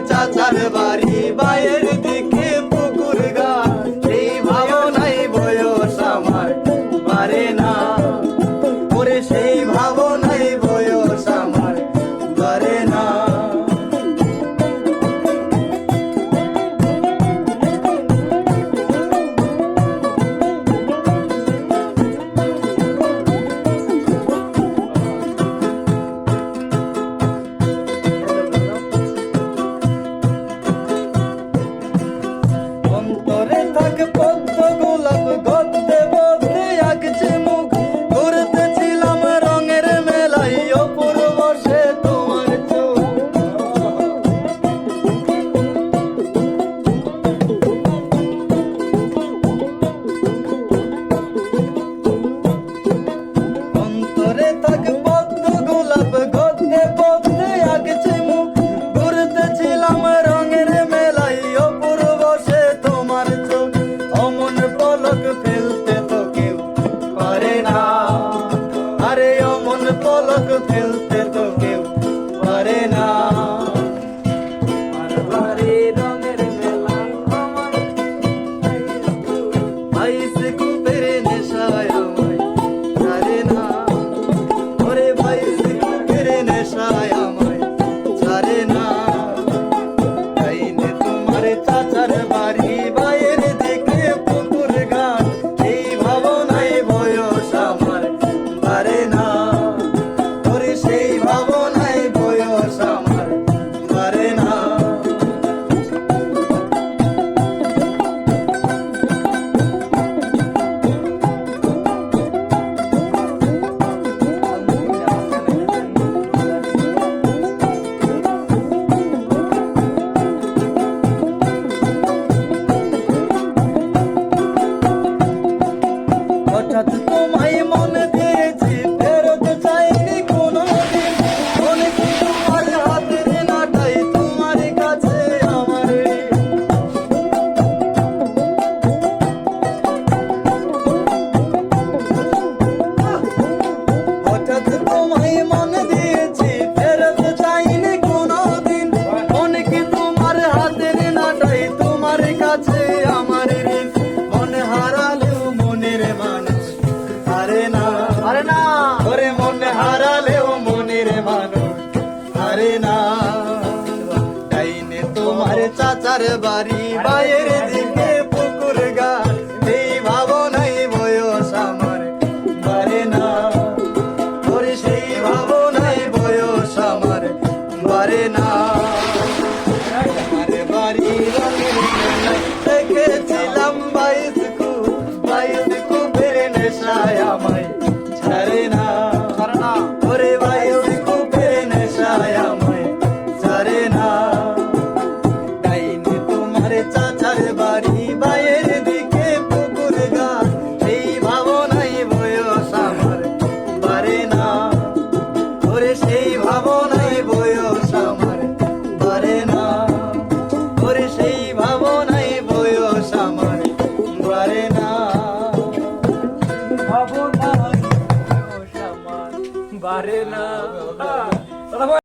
চাচার বাড়ি বাইরের দিকে পুকুর ঘাট, সেই ভাবনাই বয়স আমার বাড়ে না, ওরে সেই ভাবনাই বয়স আমার বাড়ে না। অন্তরে থাকে পদ্ম গোলাপ গদ্দে বদ্দে আঁকছে মুখ, ঘুরতেছিলাম রঙের মেলায় অপূর্ব সে তোমার চোখ। অন্তরে থাকে পদ্ম গোলাপ গদ্দে বদ্দে আঁকছে মুখ, ঘুরতেছিলাম রঙের মেলায় অপূর্ব সে তোমার চোখ। অমন পলক ফেলতে তো কেউ পারে না, আরে অমন পলক ফেলতে তো কেউ পারে না। বারবারে রঙের মেলা আমার বাইস্কোপের নেশায় আমায় ছাড়ে না, ওরে বাইস্কোপের নেশায় আমায় ছাড়ে না। তোমার চাচার বাড়ি বাইরের দিকে পুকুর ঘাট, এই ভাবনাই বয়স আমার বাড়ে না, ওরে সেই ভাবনাই বয়স আমার বাড়ে না। হঠাৎ তোমায় মনে দিয়েছি, ফেরত চাইনি কোনোদিন, মনে কি তোমার হাতের নাটাই তোমার কাছে আমার ঋণ। হঠাৎ তোমায় মনে দিয়েছি, ফেরত চাইনি কোনোদিন, মনে কি তোমার হাতের নাটাই তোমার কাছে আমার ঋণ। মনে হারালেও মনের মানুষ হারে না, হারে না, ওরে মনে হারালেও মনের মানুষ হারে না। ডাইনে তোমার চাচার বাড়ি বাইরের দিকে পুকুর ঘাট, এই ভাবনাই বয়স আমার বাড়ে না, ওরে সেই ভাবনাই বয়স আমার বাড়ে না। আমার বাড়ি রঙের মেলায় দেখেছিলাম বাইস্কোপের নেশায় আমায় ছাড়ে না, ওরে বাইস্কোপের নেশায় আমায় ছাড়ে না। ডাইনে তোমার চাচার বাড়ি বাইরের দিকে পুকুর ঘাট, এই ভাবনাই বয়স আমার বাড়ে না, ওরে সেই ভাবনাই বয়স আমার বাড়ে না, ওরে সেই ভাবনাই বয়স আমার বাড়ে না, ভাবনাই বয়স আমার বাড়ে না।